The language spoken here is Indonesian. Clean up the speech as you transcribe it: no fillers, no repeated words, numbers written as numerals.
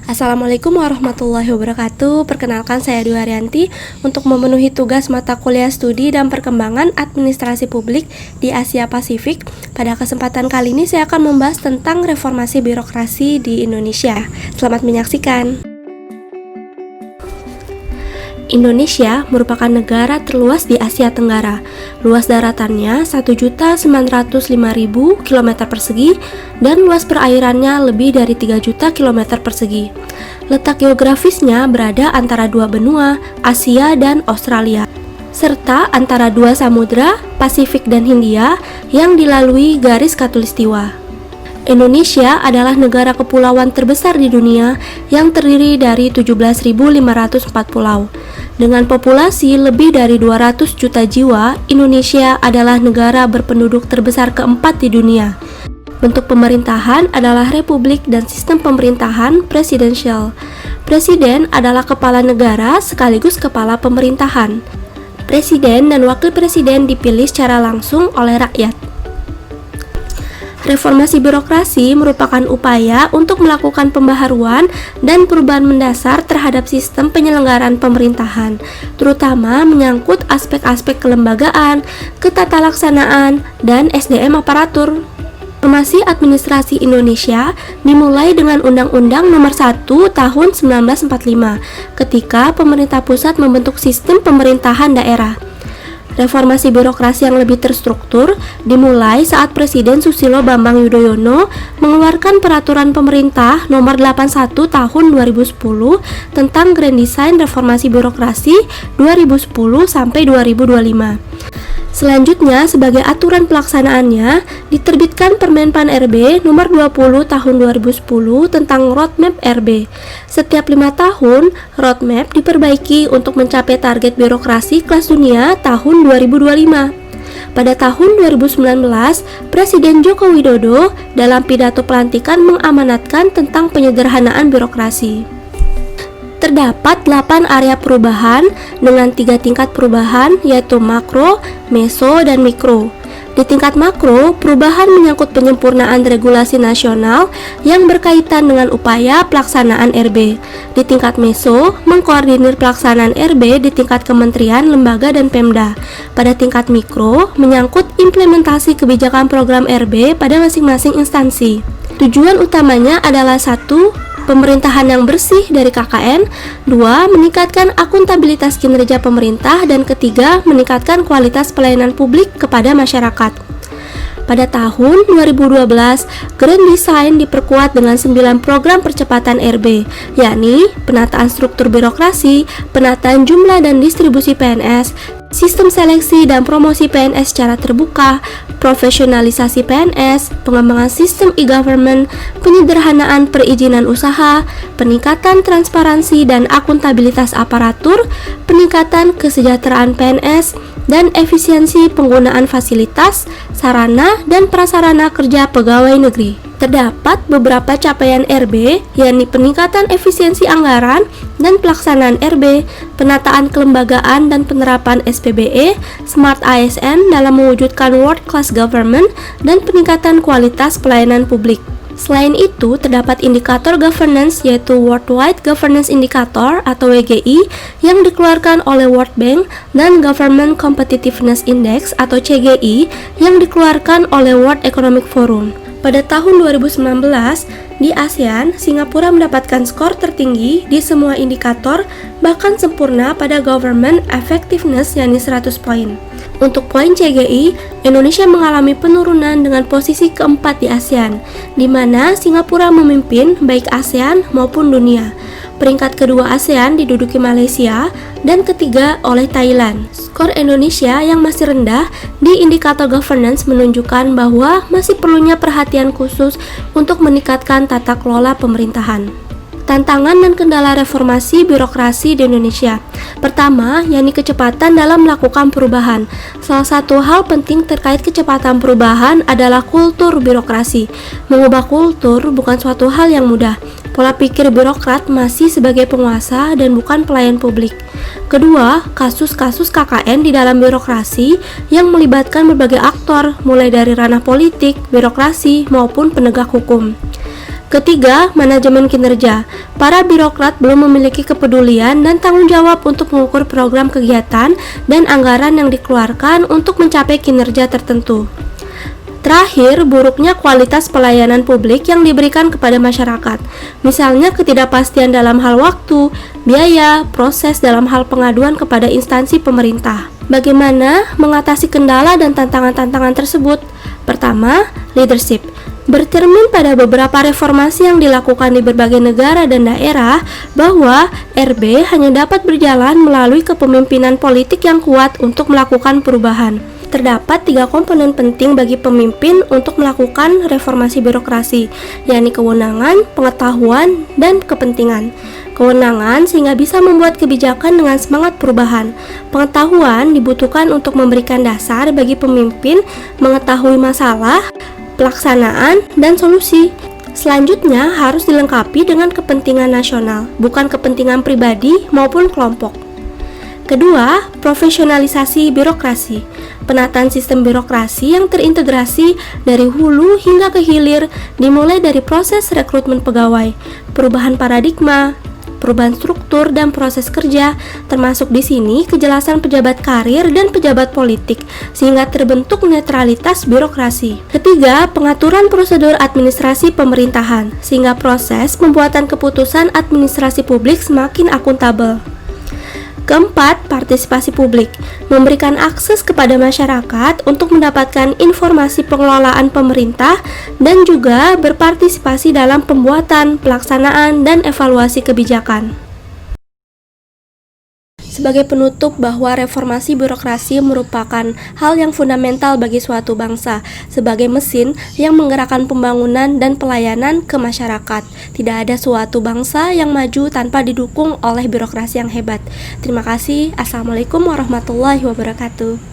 Assalamualaikum warahmatullahi wabarakatuh. Perkenalkan, saya Dwi Haryanti untuk memenuhi tugas mata kuliah studi dan perkembangan administrasi publik di Asia Pasifik. Pada kesempatan kali ini saya akan membahas tentang reformasi birokrasi di Indonesia. Selamat menyaksikan. Indonesia merupakan negara terluas di Asia Tenggara. Luas daratannya 1.905.000 km persegi dan luas perairannya lebih dari 3 juta km persegi. Letak geografisnya berada antara dua benua, Asia dan Australia, serta antara dua samudra, Pasifik dan Hindia, yang dilalui garis khatulistiwa. Indonesia adalah negara kepulauan terbesar di dunia yang terdiri dari 17.504 pulau. Dengan populasi lebih dari 200 juta jiwa, Indonesia adalah negara berpenduduk terbesar keempat di dunia. Bentuk pemerintahan adalah republik dan sistem pemerintahan presidensial. Presiden adalah kepala negara sekaligus kepala pemerintahan. Presiden dan wakil presiden dipilih secara langsung oleh rakyat. Reformasi birokrasi merupakan upaya untuk melakukan pembaharuan dan perubahan mendasar terhadap sistem penyelenggaraan pemerintahan, terutama menyangkut aspek-aspek kelembagaan, ketatalaksanaan, dan SDM aparatur. Reformasi administrasi Indonesia dimulai dengan Undang-Undang Nomor 1 Tahun 1945, ketika pemerintah pusat membentuk sistem pemerintahan daerah. Reformasi birokrasi yang lebih terstruktur dimulai saat Presiden Susilo Bambang Yudhoyono mengeluarkan Peraturan Pemerintah Nomor 81 Tahun 2010 tentang Grand Design Reformasi Birokrasi 2010 sampai 2025. Selanjutnya, sebagai aturan pelaksanaannya, diterbitkan Permenpan RB Nomor 20 Tahun 2010 tentang Roadmap RB. Setiap 5 tahun, roadmap diperbaiki untuk mencapai target birokrasi kelas dunia tahun 2025. Pada tahun 2019, Presiden Joko Widodo dalam pidato pelantikan mengamanatkan tentang penyederhanaan birokrasi. Terdapat 8 area perubahan dengan 3 tingkat perubahan, yaitu makro, meso, dan mikro. Di tingkat makro, perubahan menyangkut penyempurnaan regulasi nasional yang berkaitan dengan upaya pelaksanaan RB. Di tingkat meso, mengkoordinir pelaksanaan RB di tingkat kementerian, lembaga, dan Pemda. Pada tingkat mikro, menyangkut implementasi kebijakan program RB pada masing-masing instansi. Tujuan utamanya adalah 1. Pemerintahan yang bersih dari KKN, 2. Meningkatkan akuntabilitas kinerja pemerintah, dan ketiga, meningkatkan kualitas pelayanan publik kepada masyarakat. Pada tahun 2012, Grand Design diperkuat dengan 9 program percepatan RB, yakni penataan struktur birokrasi, penataan jumlah dan distribusi PNS, sistem seleksi dan promosi PNS secara terbuka, profesionalisasi PNS, pengembangan sistem e-government, penyederhanaan perizinan usaha, peningkatan transparansi dan akuntabilitas aparatur, peningkatan kesejahteraan PNS, dan efisiensi penggunaan fasilitas, sarana, dan prasarana kerja pegawai negeri. Terdapat beberapa capaian RB, yakni peningkatan efisiensi anggaran dan pelaksanaan RB, penataan kelembagaan dan penerapan SPBE, Smart ASN dalam mewujudkan World Class Government, dan peningkatan kualitas pelayanan publik. Selain itu, terdapat indikator governance, yaitu Worldwide Governance Indicator atau WGI yang dikeluarkan oleh World Bank, dan Government Competitiveness Index atau CGI yang dikeluarkan oleh World Economic Forum. Pada tahun 2019, di ASEAN, Singapura mendapatkan skor tertinggi di semua indikator, bahkan sempurna pada Government Effectiveness yakni 100 poin. Untuk poin CGI, Indonesia mengalami penurunan dengan posisi keempat di ASEAN, di mana Singapura memimpin baik ASEAN maupun dunia. Peringkat kedua ASEAN diduduki Malaysia, dan ketiga oleh Thailand. Skor Indonesia yang masih rendah di indikator governance menunjukkan bahwa masih perlunya perhatian khusus untuk meningkatkan tata kelola pemerintahan. Tantangan dan kendala reformasi birokrasi di Indonesia. Pertama, yakni kecepatan dalam melakukan perubahan. Salah satu hal penting terkait kecepatan perubahan adalah kultur birokrasi. Mengubah kultur bukan suatu hal yang mudah. Pola pikir birokrat masih sebagai penguasa dan bukan pelayan publik. Kedua, kasus-kasus KKN di dalam birokrasi yang melibatkan berbagai aktor, mulai dari ranah politik, birokrasi, maupun penegak hukum. Ketiga, manajemen kinerja. Para birokrat belum memiliki kepedulian dan tanggung jawab untuk mengukur program kegiatan dan anggaran yang dikeluarkan untuk mencapai kinerja tertentu. Terakhir, buruknya kualitas pelayanan publik yang diberikan kepada masyarakat. Misalnya ketidakpastian dalam hal waktu, biaya, proses dalam hal pengaduan kepada instansi pemerintah. Bagaimana mengatasi kendala dan tantangan-tantangan tersebut? Pertama, leadership. Bercermin pada beberapa reformasi yang dilakukan di berbagai negara dan daerah bahwa RB hanya dapat berjalan melalui kepemimpinan politik yang kuat untuk melakukan perubahan. Terdapat 3 komponen penting bagi pemimpin untuk melakukan reformasi birokrasi, yakni kewenangan, pengetahuan, dan kepentingan. Kewenangan sehingga bisa membuat kebijakan dengan semangat perubahan. Pengetahuan dibutuhkan untuk memberikan dasar bagi pemimpin mengetahui masalah, pelaksanaan, dan solusi. Selanjutnya harus dilengkapi dengan kepentingan nasional, bukan kepentingan pribadi maupun kelompok. Kedua, profesionalisasi birokrasi. Penataan sistem birokrasi yang terintegrasi dari hulu hingga ke hilir, dimulai dari proses rekrutmen pegawai, perubahan paradigma, perubahan struktur dan proses kerja, termasuk di sini kejelasan pejabat karir dan pejabat politik, sehingga terbentuk netralitas birokrasi. Ketiga, pengaturan prosedur administrasi pemerintahan, sehingga proses pembuatan keputusan administrasi publik semakin akuntabel. Keempat, partisipasi publik, memberikan akses kepada masyarakat untuk mendapatkan informasi pengelolaan pemerintah dan juga berpartisipasi dalam pembuatan, pelaksanaan, dan evaluasi kebijakan. Sebagai penutup bahwa reformasi birokrasi merupakan hal yang fundamental bagi suatu bangsa sebagai mesin yang menggerakkan pembangunan dan pelayanan ke masyarakat. Tidak ada suatu bangsa yang maju tanpa didukung oleh birokrasi yang hebat. Terima kasih. Assalamualaikum warahmatullahi wabarakatuh.